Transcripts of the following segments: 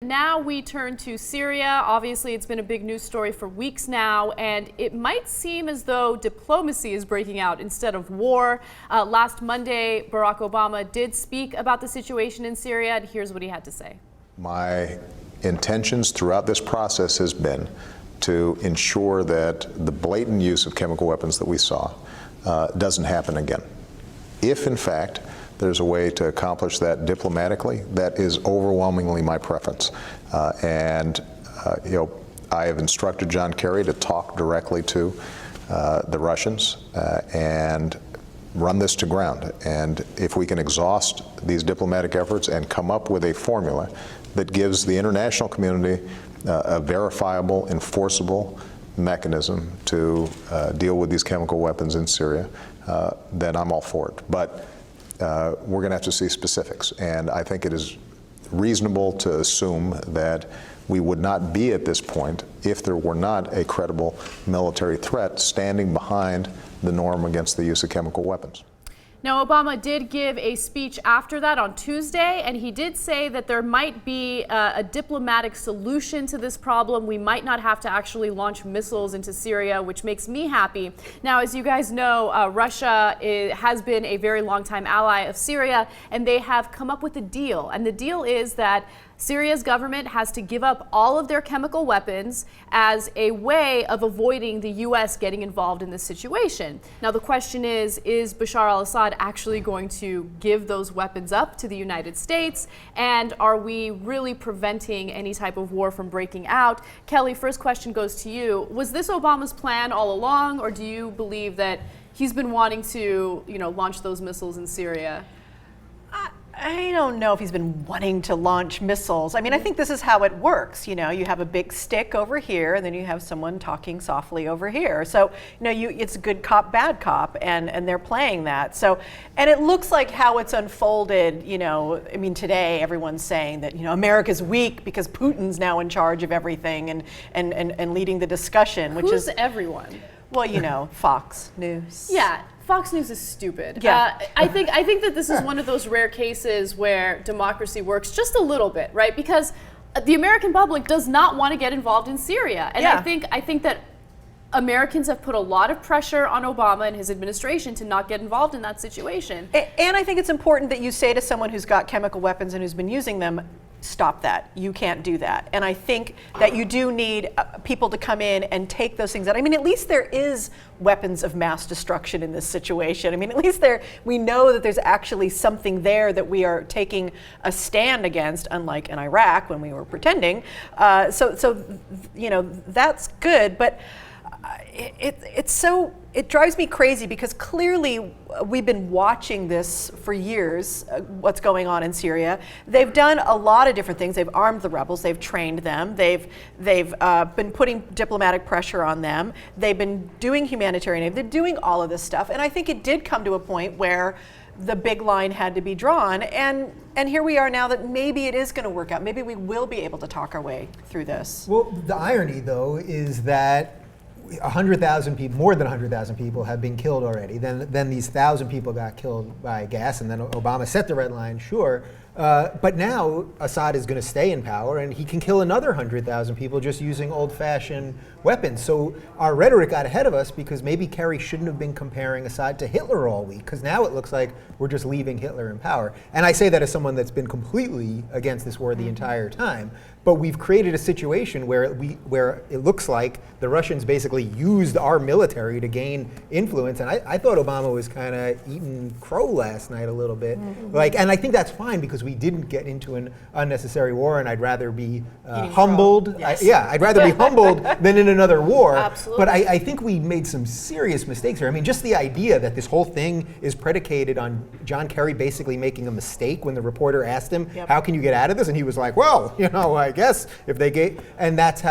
now we turn to Syria. Obviously, it's been a big news story for weeks now, and it might seem as though diplomacy is breaking out instead of war. Last Monday, Barack Obama did speak about the situation in Syria, and here's what he had to say. My intentions throughout this process has been to ensure that the blatant use of chemical weapons that we saw doesn't happen again. If, in fact, there's a way to accomplish that diplomatically, that is overwhelmingly my preference. I have instructed John Kerry to talk directly to the Russians and run this to ground. And if we can exhaust these diplomatic efforts and come up with a formula that gives the international community a verifiable, enforceable mechanism to deal with these chemical weapons in Syria, then I'm all for it. But we're going to have to see specifics. And I think it is reasonable to assume that we would not be at this point if there were not a credible military threat standing behind the norm against the use of chemical weapons. Now, Obama did give a speech after that on Tuesday, and he did say that there might be a diplomatic solution to this problem. We might not have to actually launch missiles into Syria, which makes me happy. Now, as you guys know, Russia has been a very long-time ally of Syria, and they have come up with a deal. And the deal is that Syria's government has to give up all of their chemical weapons as a way of avoiding the U.S. getting involved in this situation. Now, the question is Bashar al-Assad actually going to give those weapons up to the United States? And are we really preventing any type of war from breaking out? Kelly, first question goes to you. Was this Obama's plan all along, or do you believe that he's been wanting to, launch those missiles in Syria? I don't know if he's been wanting to launch missiles. I mean, I think this is how it works. You have a big stick over here, and then you have someone talking softly over here. So, it's good cop, bad cop, and they're playing that. So, and it looks like how it's unfolded. Today everyone's saying that America's weak because Putin's now in charge of everything and leading the discussion, which Who's is everyone. Well, Fox News. Yeah. Fox News is stupid. Yeah. I think that this is one of those rare cases where democracy works just a little bit, right? Because the American public does not want to get involved in Syria. And yeah. I think that Americans have put a lot of pressure on Obama and his administration to not get involved in that situation. And I think it's important that you say to someone who's got chemical weapons and who's been using them, stop that. You can't do that. And I think that you do need people to come in and take those things out. I mean, at least there is weapons of mass destruction in this situation. I mean, at least we know that there's actually something there that we are taking a stand against, unlike in Iraq when we were pretending. So that's good. But it drives me crazy because clearly we've been watching this for years, what's going on in Syria. They've done a lot of different things. They've armed the rebels. They've trained them. They've been putting diplomatic pressure on them. They've been doing humanitarian aid. They're doing all of this stuff. And I think it did come to a point where the big line had to be drawn. And here we are now that maybe it is going to work out. Maybe we will be able to talk our way through this. Well, the irony, though, is that 100,000 people, more than 100,000 people have been killed already. Then these 1,000 people got killed by gas, and then Obama set the red line, sure. But now Assad is going to stay in power, and he can kill another 100,000 people just using old-fashioned weapons. So our rhetoric got ahead of us because maybe Kerry shouldn't have been comparing Assad to Hitler all week, because now it looks like we're just leaving Hitler in power. And I say that as someone that's been completely against this war the entire time. But we've created a situation where it looks like the Russians basically used our military to gain influence. And I thought Obama was kind of eating crow last night a little bit. And I think that's fine because we didn't get into an unnecessary war, and I'd rather be humbled. Yes. I'd rather be humbled than in another war. Absolutely. But I think we made some serious mistakes here. I mean, just the idea that this whole thing is predicated on John Kerry basically making a mistake when the reporter asked him, how can you get out of this? And he was like, well, I guess if they gave, and that's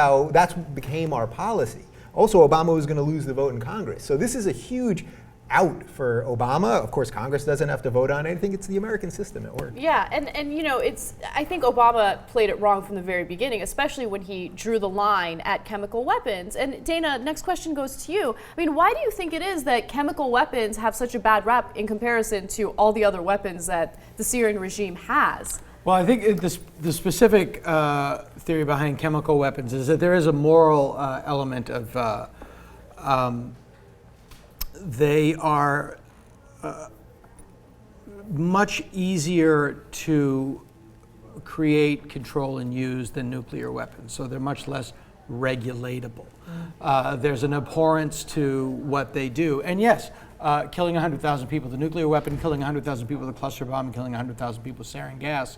became our policy. Also, Obama was going to lose the vote in Congress. So this is a huge out for Obama. Of course, Congress doesn't have to vote on it. I think it's the American system at work. Yeah, and I think Obama played it wrong from the very beginning, especially when he drew the line at chemical weapons. And Dana, next question goes to you. I mean, why do you think it is that chemical weapons have such a bad rap in comparison to all the other weapons that the Syrian regime has? Well, I think the specific theory behind chemical weapons is that there is a moral element of they are much easier to create, control, and use than nuclear weapons. So they're much less regulatable. There's an abhorrence to what they do. And yes, killing 100,000 people with a nuclear weapon, killing 100,000 people with a cluster bomb, and killing 100,000 people with sarin gas,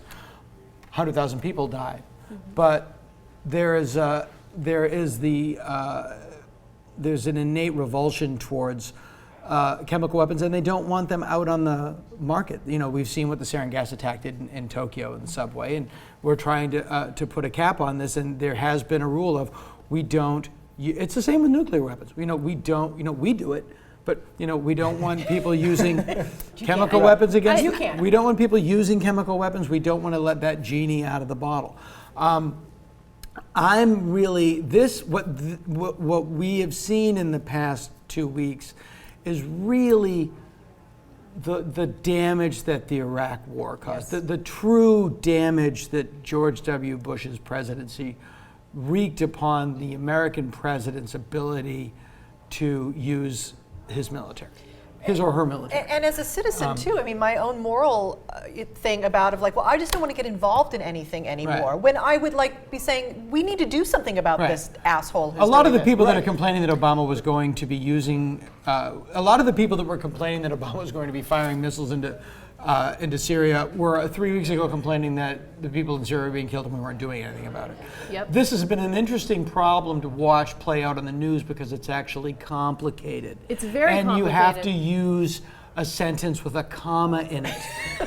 100,000 people died. But there's an innate revulsion towards chemical weapons, and they don't want them out on the market. You know, we've seen what the sarin gas attack did in Tokyo in the subway, and we're trying to put a cap on this. And there has been a rule of we don't. It's the same with nuclear weapons. We don't. We do it, but we don't want people using chemical weapons against. You can. We don't want people using chemical weapons. We don't want to let that genie out of the bottle. I'm really what we have seen in the past 2 weeks is really the damage that the Iraq War caused, the true damage that George W. Bush's presidency wreaked upon the American president's ability to use his military. His or her military. And as a citizen too, I mean, my own moral thing about well, I just don't want to get involved in anything anymore. Right. When I would be saying, we need to do something about this asshole who's a lot of doing the people this. that are complaining that Obama was going to be using, a lot of the people that were complaining that Obama was going to be firing missiles into Syria were 3 weeks ago complaining that the people in Syria were being killed and we weren't doing anything about it. Yep. This has been an interesting problem to watch play out on the news because it's actually complicated. It's very and complicated. You have to use a sentence with a comma in it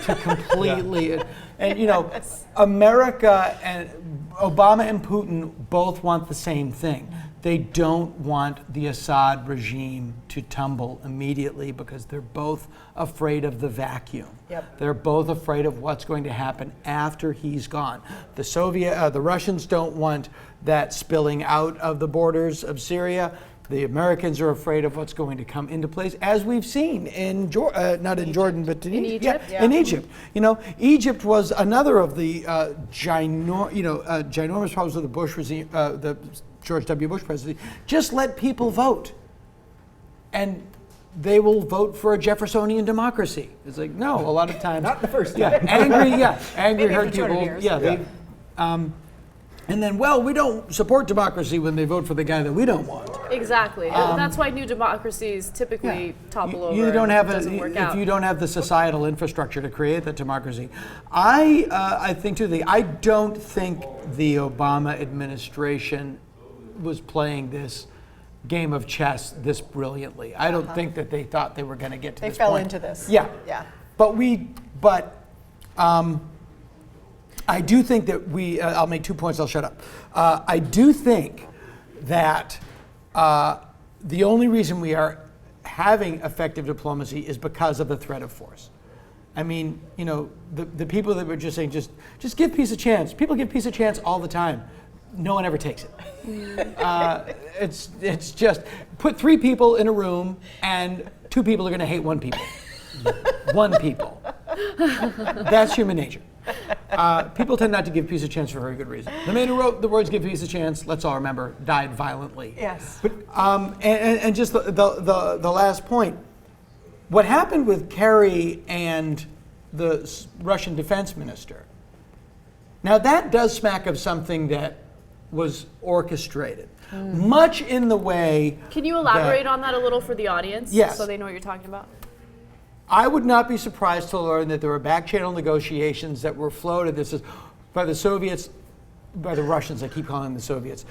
to completely, and America and Obama and Putin both want the same thing. They don't want the Assad regime to tumble immediately because they're both afraid of the vacuum. Yep. They're both afraid of what's going to happen after he's gone. The Russians don't want that spilling out of the borders of Syria. The Americans are afraid of what's going to come into place, as we've seen in not in Jordan, but in Egypt. Yeah, in Egypt. Egypt was another of the ginormous problems with the Bush regime, the George W. Bush presidency. Just let people vote, and they will vote for a Jeffersonian democracy. It's like, no, a lot of times. Not the first time. Yeah, angry Maybe hurt for 200 people. years. They. And then, we don't support democracy when they vote for the guy that we don't want. Exactly. That's why new democracies typically topple over. You don't have if you don't have the societal infrastructure to create that democracy. I think too. I don't think the Obama administration was playing this game of chess this brilliantly. I don't think that they thought they were going to get to They this fell point. into this. Yeah. Yeah. I do think that I'll make 2 points, I'll shut up. I do think that the only reason we are having effective diplomacy is because of the threat of force. I mean, the people that were just saying, just give peace a chance. People give peace a chance all the time. No one ever takes it. It's just put 3 people in a room and 2 people are going to hate 1 people. 1 people. That's human nature. People tend not to give peace a chance for a very good reason. The man who wrote the words "give peace a chance," let's all remember, died violently. Yes. But and just the last point, what happened with Kerry and the Russian defense minister? Now that does smack of something that was orchestrated, much in the way. Can you elaborate on that a little for the audience? Yes. So they know what you're talking about. I would not be surprised to learn that there were back-channel negotiations that were floated. This is by the Soviets, by the Russians. I keep calling them the Soviets.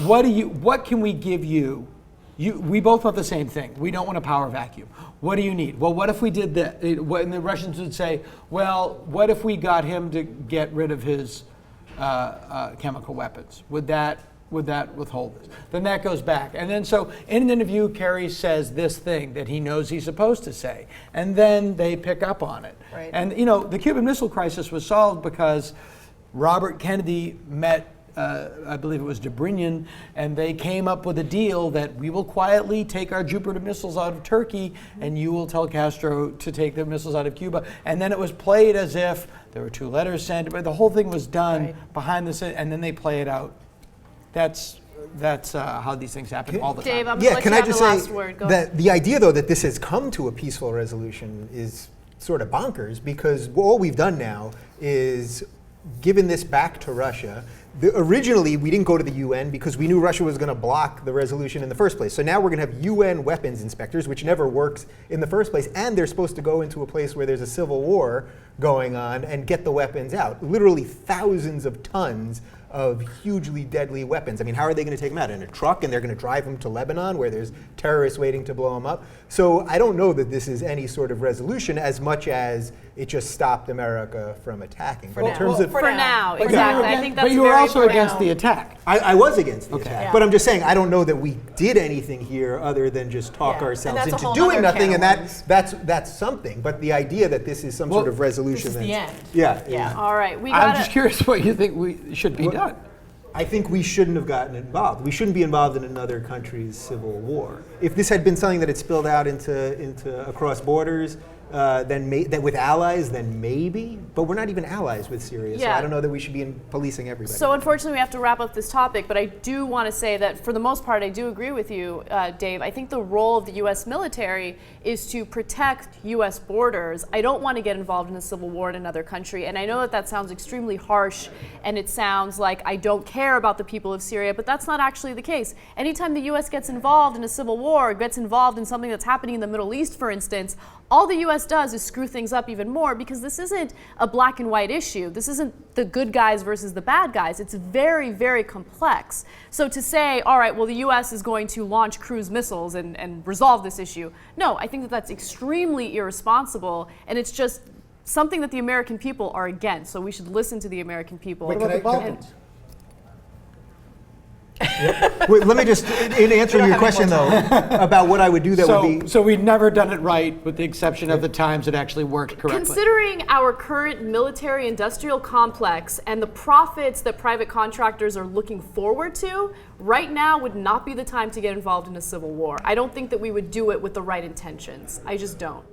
What can we give you? We both want the same thing. We don't want a power vacuum. What do you need? Well, what if we did that? And the Russians would say, well, what if we got him to get rid of his chemical weapons? Would that withhold this? Then that goes back. And then so in an interview, Kerry says this thing that he knows he's supposed to say. And then they pick up on it. Right. And the Cuban Missile Crisis was solved because Robert Kennedy met I believe it was Brink, and they came up with a deal that we will quietly take our Jupiter missiles out of Turkey, and you will tell Castro to take the missiles out of Cuba. And then it was played as if there were 2 letters sent, but the whole thing was done behind the scene, and then they play it out. That's how these things happen all the time. Dave, I'm Yeah, going to can let I you just have the say last word. Go that the idea, though, that this has come to a peaceful resolution is sort of bonkers, because all we've done now is given this back to Russia. Originally, we didn't go to the UN because we knew Russia was going to block the resolution in the first place. So now we're going to have UN weapons inspectors, which never works in the first place, and they're supposed to go into a place where there's a civil war going on and get the weapons out. Literally thousands of tons of hugely deadly weapons. I mean, how are they going to take them out? In a truck, and they're going to drive them to Lebanon where there's terrorists waiting to blow them up? So I don't know that this is any sort of resolution as much as it just stopped America from attacking. But in terms of for now, But exactly. you were I think that's but you were very also important. against the attack. I was against the attack, Yeah. but I'm just saying I don't know that we did anything here other than just talk Yeah. ourselves And that's a into whole doing other nothing, can and of worms. that's something. But the idea that this is some sort of resolution, this is the that's- end. Yeah, Yeah. All right, we I'm got just curious what you think we should be done. I think we shouldn't have gotten involved. We shouldn't be involved in another country's civil war. If this had been something that had spilled out into across borders, then that with allies, then maybe. But we're not even allies with Syria, so Yeah. I don't know that we should be policing everybody. So unfortunately, we have to wrap up this topic, but I do want to say that for the most part, I do agree with you, Dave. I think the role of the U.S. military is to protect U.S. borders. I don't want to get involved in a civil war in another country, and I know that that sounds extremely harsh, and it sounds like I don't care about the people of Syria, but that's not actually the case. Anytime the U.S. gets involved in a civil war, gets involved in something that's happening in the Middle East, for instance, all the U.S. does is screw things up even more, because this isn't a black and white issue. This isn't the good guys versus the bad guys. It's very, very complex. So to say, all right, well, the U.S. is going to launch cruise missiles and resolve this issue, no, I think that that's extremely irresponsible, and it's just something that the American people are against. So we should listen to the American people. What about the Balkans? Wait, let me just, in answering your question though, about what I would do that would be. So we've never done it right, with the exception of the times it actually worked correctly. Considering our current military-industrial complex and the profits that private contractors are looking forward to, right now would not be the time to get involved in a civil war. I don't think that we would do it with the right intentions. I just don't.